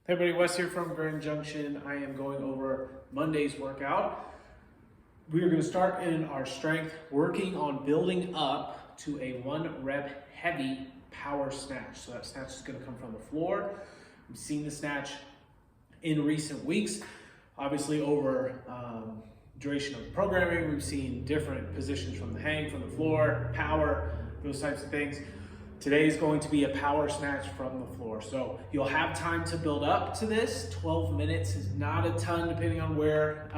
Hey everybody, Wes here from Grand Junction. I am going over Monday's workout. We are going to start in our strength, working on building up to a 1 rep heavy power snatch. So that snatch is going to come from the floor. We've seen the snatch in recent weeks. Obviously over duration of programming, we've seen different positions from the hang, from the floor, power, those types of things. Today is going to be a power snatch from the floor. So you'll have time to build up to this. 12 minutes is not a ton depending on where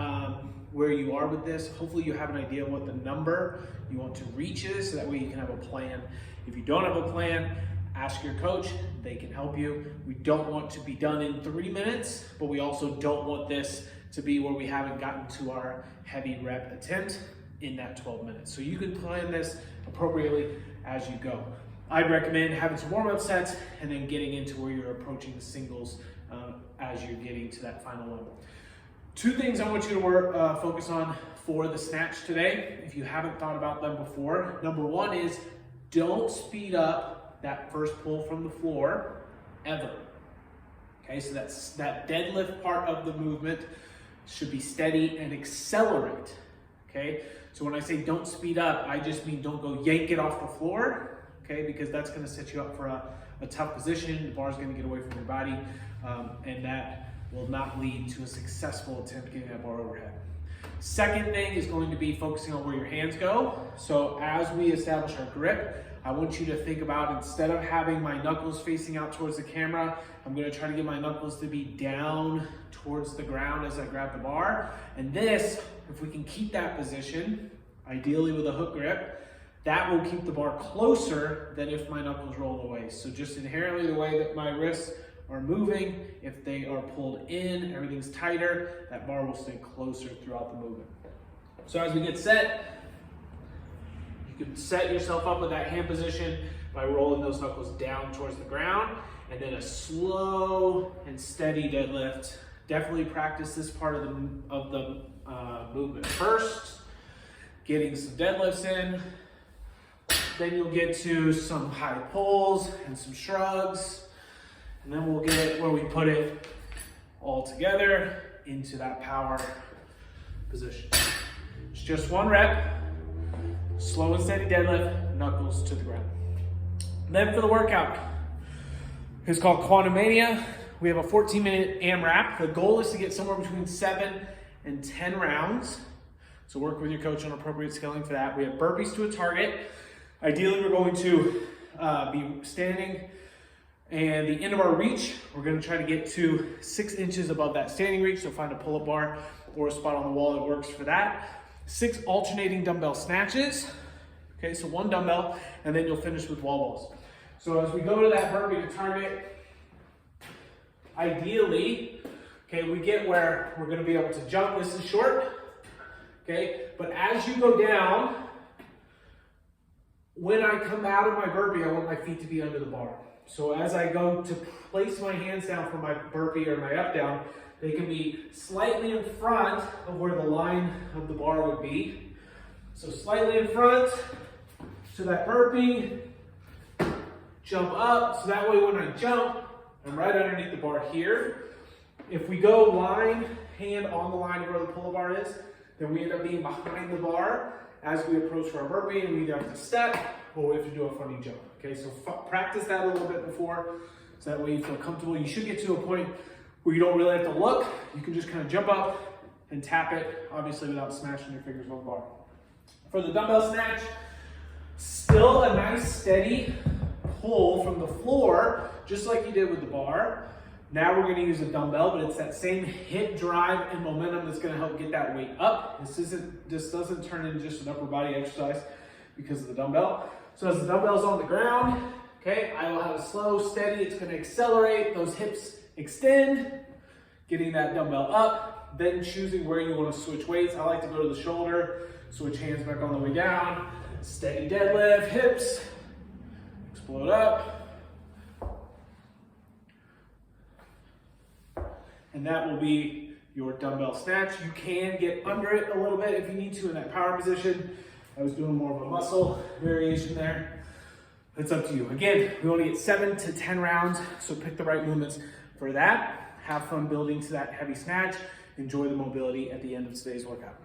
you are with this. Hopefully you have an idea of what the number you want to reach is, so that way you can have a plan. If you don't have a plan, ask your coach, they can help you. We don't want to be done in 3 minutes, but we also don't want this to be where we haven't gotten to our heavy rep attempt in that 12 minutes. So you can plan this appropriately as you go. I'd recommend having some warm-up sets and then getting into where you're approaching the singles as you're getting to that final one. 2 things I want you to focus on for the snatch today, if you haven't thought about them before. Number 1 is don't speed up that first pull from the floor ever. Okay, so that's that deadlift part of the movement should be steady and accelerate. Okay, so when I say don't speed up, I just mean don't go yank it off the floor. Okay, because that's going to set you up for a tough position. The bar is going to get away from your body, and that will not lead to a successful attempt getting that bar overhead. Second thing is going to be focusing on where your hands go. So as we establish our grip, I want you to think about, instead of having my knuckles facing out towards the camera, I'm going to try to get my knuckles to be down towards the ground as I grab the bar. And this, if we can keep that position, ideally with a hook grip, that will keep the bar closer than if my knuckles roll away. So just inherently the way that my wrists are moving, if they are pulled in, everything's tighter, that bar will stay closer throughout the movement. So as we get set, you can set yourself up with that hand position by rolling those knuckles down towards the ground, and then a slow and steady deadlift. Definitely practice this part of the movement first, getting some deadlifts in. Then you'll get to some high pulls and some shrugs. And then we'll get where we put it all together into that power position. It's just 1 rep, slow and steady deadlift, knuckles to the ground. Then for the workout, it's called Quantum Mania. We have a 14-minute AMRAP. The goal is to get somewhere between 7 and 10 rounds. So work with your coach on appropriate scaling for that. We have burpees to a target. Ideally, we're going to be standing, and the end of our reach, we're going to try to get to 6 inches above that standing reach. So find a pull-up bar or a spot on the wall that works for that. 6 alternating dumbbell snatches. Okay, so 1 dumbbell, and then you'll finish with wall balls. So as we go to that burpee to target, ideally, okay, we get where we're going to be able to jump. This is short, okay, but as you go down, when I come out of my burpee, I want my feet to be under the bar. So as I go to place my hands down for my burpee or my up down, they can be slightly in front of where the line of the bar would be. So slightly in front, so that burpee, jump up. So that way when I jump, I'm right underneath the bar here. If we go hand on the line of where the pull-up bar is, then we end up being behind the bar as we approach for our burpee, and we either have to step or we have to do a funny jump. Okay, so practice that a little bit before, so that way you feel comfortable. You should get to a point where you don't really have to look. You can just kind of jump up and tap it, obviously without smashing your fingers on the bar. For the dumbbell snatch, still a nice steady pull from the floor, just like you did with the bar. Now we're going to use a dumbbell, but it's that same hip drive and momentum that's going to help get that weight up. This doesn't turn into just an upper body exercise because of the dumbbell. So as the dumbbell's on the ground, okay, I will have a slow, steady, it's going to accelerate, those hips extend, getting that dumbbell up, then choosing where you want to switch weights. I like to go to the shoulder, switch hands back on the way down, steady deadlift, hips, explode up. And that will be your dumbbell snatch. You can get under it a little bit if you need to in that power position. I was doing more of a muscle variation there. It's up to you. Again, we only get 7 to 10 rounds, so pick the right movements for that. have fun building to that heavy snatch. Enjoy the mobility at the end of today's workout.